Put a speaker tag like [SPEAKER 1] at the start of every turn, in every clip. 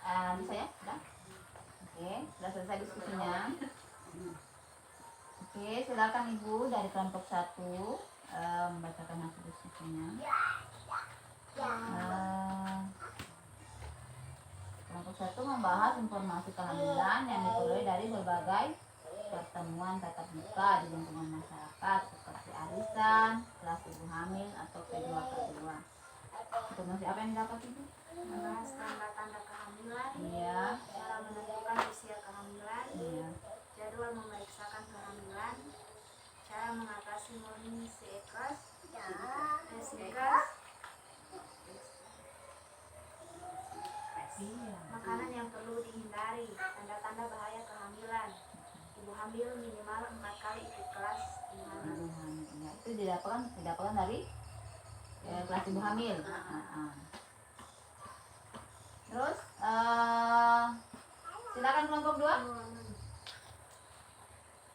[SPEAKER 1] Bisa ya? Sudah? Oke, sudah selesai diskusinya. Oke, silakan Ibu dari kelompok 1 membacakan hasil diskusinya. Kelompok 1 membahas informasi kehamilan yang diperoleh dari berbagai pertemuan tatap muka di lingkungan masyarakat seperti arisan, kelas ibu hamil atau P2K2. Informasi apa yang didapat Ibu?
[SPEAKER 2] Membahas tanda-tanda kehamilan,
[SPEAKER 1] Iya.
[SPEAKER 2] cara menentukan usia kehamilan,
[SPEAKER 1] Iya.
[SPEAKER 2] jadwal memeriksakan kehamilan, cara mengatasi morning sickness, makanan yang perlu dihindari, tanda-tanda bahaya kehamilan. Ibu hamil minimal 4 kali ikut kelas ibu hamil.
[SPEAKER 1] Ya, itu didapatkan dari kelas ibu hamil. Terus silakan kelompok 2.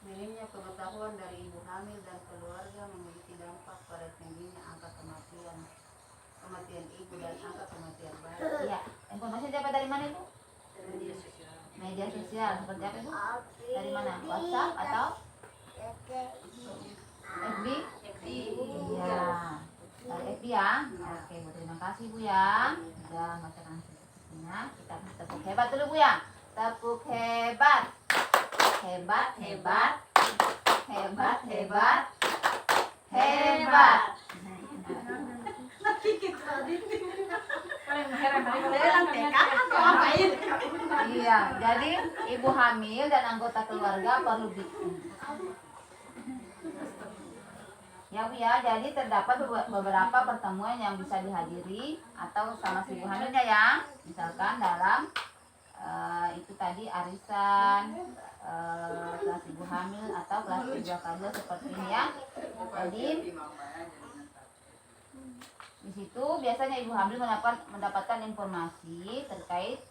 [SPEAKER 3] Minimnya pengetahuan dari ibu hamil dan keluarga memiliki dampak pada tingginya angka kematian ibu dan angka kematian bayi.
[SPEAKER 1] Iya, informasi dapat dari mana Ibu?
[SPEAKER 3] Media sosial.
[SPEAKER 1] Media sosial seperti apa Ibu? Dari mana? WhatsApp atau FB? Iya, dari FB ya. Oke, Bu, terima kasih Bu ya. Sudah membacakan hasilnya. Kita tepuk hebat dulu Bu ya. Tepuk hebat. Hebat, hebat. Hebat, hebat. Hebat. Iya, jadi ibu hamil dan anggota keluarga perlu di ya Bu ya, jadi terdapat beberapa pertemuan yang bisa dihadiri atau sama si ibu hamilnya ya. Misalkan dalam itu tadi arisan, kelas ibu hamil atau kelas P2K2 seperti ini ya. Jadi di situ biasanya ibu hamil mendapatkan informasi terkait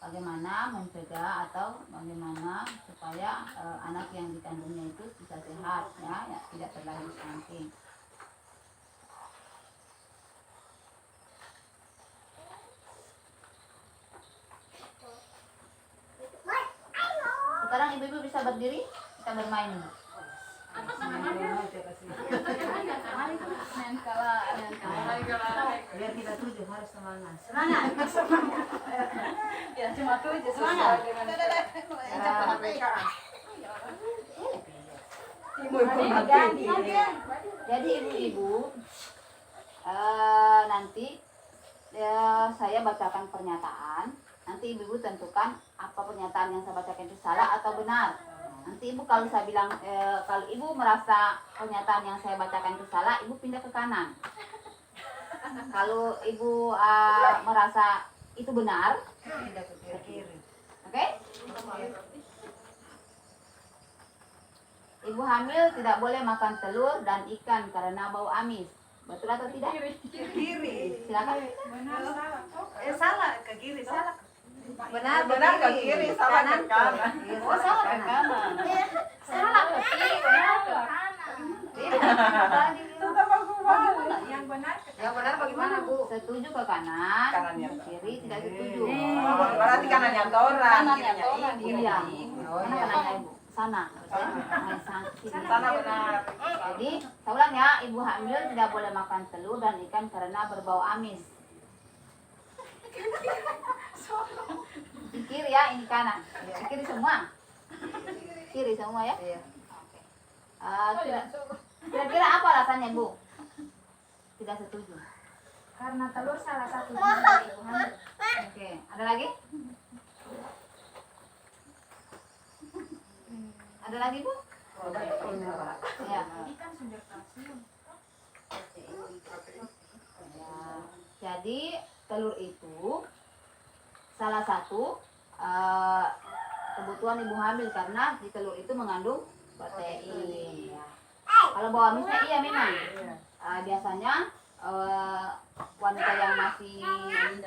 [SPEAKER 1] bagaimana mencegah atau bagaimana supaya anak yang dikandungnya itu bisa sehat ya tidak terlahir stunting. Sekarang ibu-ibu bisa berdiri, kita bermain nih.
[SPEAKER 3] Biar kita 7 harus semangat.
[SPEAKER 4] Ya cuma 7 semangat.
[SPEAKER 1] Jadi ibu-ibu nanti saya bacakan pernyataan. Nanti ibu-ibu tentukan apa pernyataan yang saya bacakan itu salah atau benar. Nanti ibu kalau saya bilang kalau ibu merasa pernyataan yang saya bacakan itu salah, ibu pindah ke kanan. Kalau ibu merasa itu benar,
[SPEAKER 3] Pindah ke kiri.
[SPEAKER 1] oke? Ibu hamil tidak boleh makan telur dan ikan karena bau amis. Betul atau tidak?
[SPEAKER 3] Kiri.
[SPEAKER 1] Silakan.
[SPEAKER 3] Salah ke kiri, salah.
[SPEAKER 4] Benar ke kiri, salah ke kanan.
[SPEAKER 1] Oh, salah ke kanan. Salah ke kiri, benar ke kanan.
[SPEAKER 4] Yang benar
[SPEAKER 3] Yang benar bagaimana, Bu?
[SPEAKER 1] Setuju ke kanan,
[SPEAKER 4] Kanan yang
[SPEAKER 1] kiri tidak setuju.
[SPEAKER 4] berarti kanannya orang, kirinya
[SPEAKER 1] Iya.
[SPEAKER 4] Oh
[SPEAKER 1] Mana
[SPEAKER 4] iya.
[SPEAKER 1] kanannya ibu? Sana.
[SPEAKER 4] Sana benar.
[SPEAKER 1] Jadi, saya ulang ya, ibu hamil tidak boleh makan telur dan ikan karena berbau amis. Di kiri ya, ini kanan. Di kiri semua. Kiri semua ya.
[SPEAKER 3] Iya.
[SPEAKER 1] Kira-kira apa alasannya Bu? Tidak setuju.
[SPEAKER 2] Karena telur salah satu jenis dari ibu hamil.
[SPEAKER 1] Oke, ada lagi? Ada lagi Bu? Ya.
[SPEAKER 2] Ini kan sumber kalsium.
[SPEAKER 1] Ya. Jadi telur itu salah satu kebutuhan ibu hamil karena di telur itu mengandung protein. Ya. Kalau bau amisnya iya memang. Biasanya wanita yang masih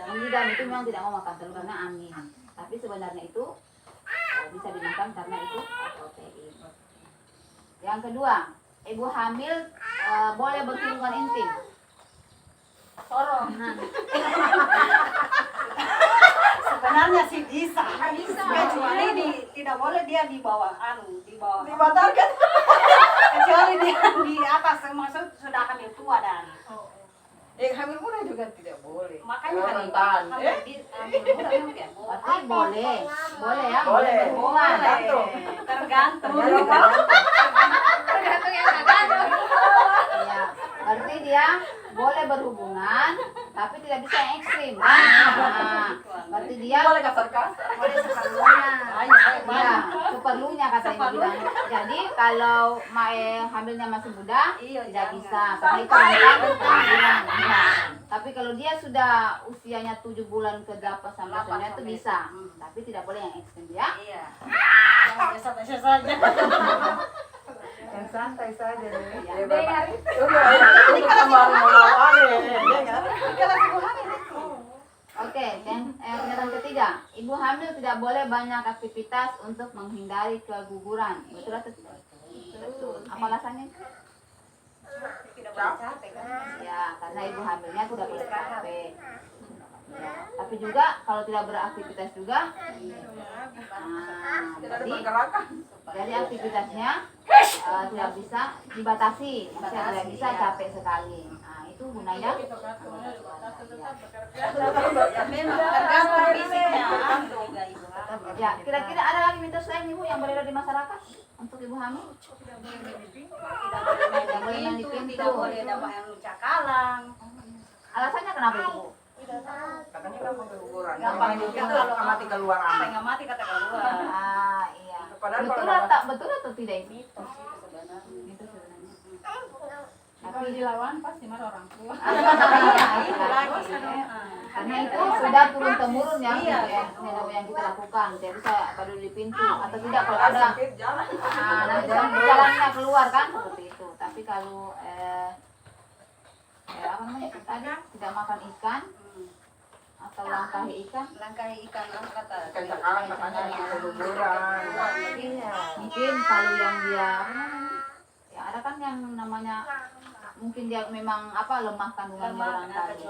[SPEAKER 1] mengidam itu memang tidak mau makan telur karena amis. Tapi sebenarnya itu bisa dimakan karena itu protein. Yang kedua, ibu hamil boleh berhubungan intim. Sorong.
[SPEAKER 3] Tidak boleh dia di bawah di bawah.
[SPEAKER 4] Dibatalkan.
[SPEAKER 3] Kecuali dia di atas, maksud sudah hamil tua dan.
[SPEAKER 4] Hamil muda juga tidak boleh.
[SPEAKER 3] Makanya
[SPEAKER 4] rentan.
[SPEAKER 3] hamil muda memang tidak boleh.
[SPEAKER 1] Berarti boleh ya,
[SPEAKER 4] Boleh.
[SPEAKER 1] berhubungan.
[SPEAKER 4] Tergantung.
[SPEAKER 3] Tergantung.
[SPEAKER 2] Tergantung yang tergantung.
[SPEAKER 1] Iya, berarti dia boleh berhubungan, tapi tidak bisa yang ekstrim. Nah, berarti dia
[SPEAKER 4] Boleh kasar-kasar.
[SPEAKER 3] Boleh seperlunya.
[SPEAKER 1] iya, seperlunya kata ibu bilang. Jadi kalau hamilnya masih muda,
[SPEAKER 3] Iya,
[SPEAKER 1] tidak
[SPEAKER 3] jangan.
[SPEAKER 1] bisa. Karena itu rentan. Iya. Tapi kalau dia sudah usianya 7 bulan ke 8 sampai 9 itu bisa. Tapi tidak boleh yang ekstrim ya.
[SPEAKER 3] Iya. Yang biasa-biasa saja.
[SPEAKER 4] Yang santai saja deh.
[SPEAKER 1] Ya.
[SPEAKER 4] Ini kan baru melawan ya.
[SPEAKER 3] Kalau ibu hamil itu.
[SPEAKER 1] Oke, pernyataan ketiga, ibu hamil tidak boleh banyak aktivitas untuk menghindari keguguran. Betul atau tidak? Betul. Apa alasannya?
[SPEAKER 3] Tidak boleh capek kan.
[SPEAKER 1] Ya, karena ibu hamilnya tidak boleh capek. Ya, tapi juga kalau tidak beraktivitas juga,
[SPEAKER 4] Tidak ada
[SPEAKER 1] jadi
[SPEAKER 4] pergerakan.
[SPEAKER 1] aktivitasnya tidak bisa dibatasi, maksudnya tidak bisa capek sekali. Nah, itu gunanya.
[SPEAKER 3] Memang tergantung fisiknya. Juga ibu hamil.
[SPEAKER 1] Ya, kira-kira ada lagi mitos lain ibu yang beredar di masyarakat untuk ibu hamil?
[SPEAKER 3] Tidak
[SPEAKER 1] Tidak boleh main di pintu.
[SPEAKER 3] Tidak boleh ada yang cakalang.
[SPEAKER 1] Alasannya kenapa itu, Bu?
[SPEAKER 4] Katanya kan mau keguguran.
[SPEAKER 3] Gampang
[SPEAKER 4] Itu
[SPEAKER 3] juga kalau
[SPEAKER 4] mati keluar anak.
[SPEAKER 3] Setengah mati kata keluar.
[SPEAKER 1] Ah, iya.
[SPEAKER 4] Padahal
[SPEAKER 1] Betul
[SPEAKER 4] kalau
[SPEAKER 1] atau tidak itu?
[SPEAKER 3] Mitos itu sebenarnya.
[SPEAKER 1] Itu sebenarnya.
[SPEAKER 5] Kalau dilawan pasti marah orang tua.
[SPEAKER 1] Iya,
[SPEAKER 3] Itu lagi.
[SPEAKER 1] karena itu sudah turun temurun ya,
[SPEAKER 3] Iya.
[SPEAKER 1] yang kita lakukan. Tidak bisa baru di pintu atau tidak kalau ada
[SPEAKER 4] sakit jalan.
[SPEAKER 1] nanti jalannya keluar kan seperti itu. Tapi kalau apa namanya tadi tidak makan ikan atau langkahi ikan,
[SPEAKER 3] Langkahi ikan kata.
[SPEAKER 4] Kan sekarang katanya mau keguguran.
[SPEAKER 1] mungkin kalau yang dia apa namanya, ya ada kan yang namanya mungkin dia memang lemah kandungannya orang tadi.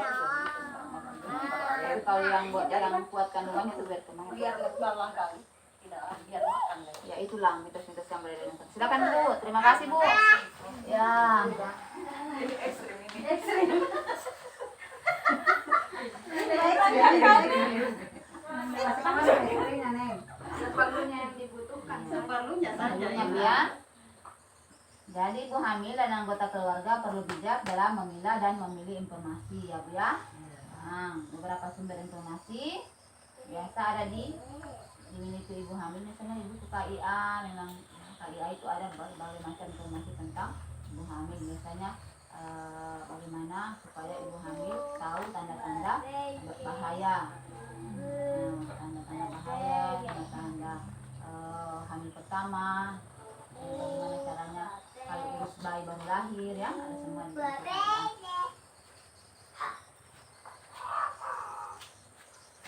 [SPEAKER 1] Tapi kalau yang kuat kandungannya itu biar kemana?
[SPEAKER 3] Biar langkahi. Tidak biar makan.
[SPEAKER 1] Ya itulah mitos-mitos yang beredar. Silakan Bu, terima kasih Bu. Ya.
[SPEAKER 2] Seperlunya yang dibutuhkan.
[SPEAKER 3] Seperlunya saja.
[SPEAKER 1] Selanjutnya ya. Jadi ibu hamil dan anggota keluarga perlu bijak dalam memilah dan memilih informasi ya Bu ya. Nah, beberapa sumber informasi biasa ada dimiliki ibu hamil, misalnya ibu ke KIA, memang KIA itu ada berbagai macam informasi tentang ibu hamil, biasanya bagaimana supaya ibu hamil tahu tanda-tanda bahaya, tanda-tanda bahaya, tanda-tanda hamil pertama, bagaimana caranya kalau urus bayi baru lahir ya, ada semua di situ.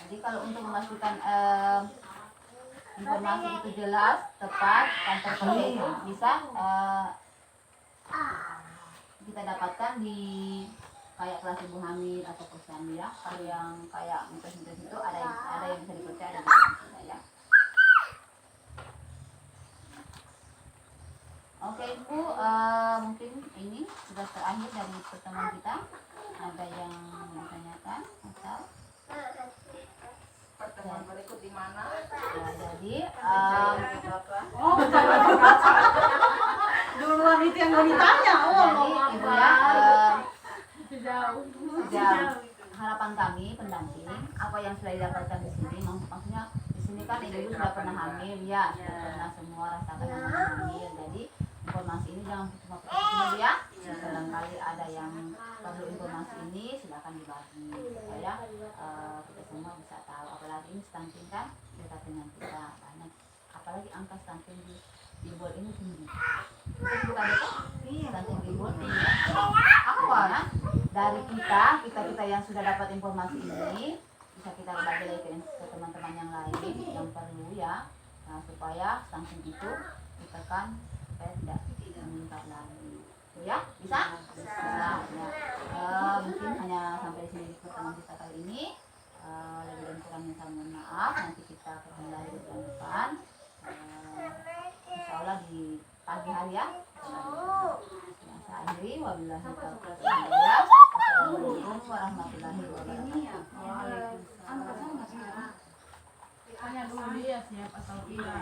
[SPEAKER 1] Jadi kalau untuk memastikan informasi itu jelas, tepat, dan terpercaya bisa kita dapatkan di kayak kelas ibu hamil atau posyandu ya. Kalau yang kayak mitos-mitos itu ada yang bisa dipercaya, ada yang tidak ya. Oke Bu, mungkin ini sudah terakhir dari pertemuan kita. Ada yang ditanyakan atau?
[SPEAKER 4] Pertemuan berikut di mana?
[SPEAKER 1] Ya, jadi
[SPEAKER 3] Duluan itu yang mau ditanya.
[SPEAKER 1] jadi ibu ya,
[SPEAKER 5] Jauh.
[SPEAKER 1] harapan kami pendamping apa yang sudah didapatkan di sini, maksudnya di sini kan ibu sudah pernah hamil ya, sudah pernah semua rasakan namanya hamil. Jadi informasi ini jangan cuma dulu ya. Barangkali ada yang perlu informasi ini silakan dibagi supaya kita semua bisa tahu. Apalagi ini stunting kan dekat dengan kita banyak. Apalagi angka stunting di Bol ini tinggi. Itu bukan itu? Stunting di Bol tinggi. Apa kan? Dari kita yang sudah dapat informasi ini bisa kita bagi lagi ke teman-teman yang lain yang perlu ya, supaya stunting itu ditekan supaya tidak meningkat lagi. Ya, bisa? Bisa. Ya. Mungkin hanya sampai di sini pertemuan kita kali ini. Lebih dan kurangnya saya mohon maaf. Nanti kita ketemu lagi di bulan depan. ya. Saya akhiri, wabillahi taufiq wal hidayah. Wassalamualaikum warahmatullahi wabarakatuh.
[SPEAKER 5] Tanya dulu dia siap atau tidak.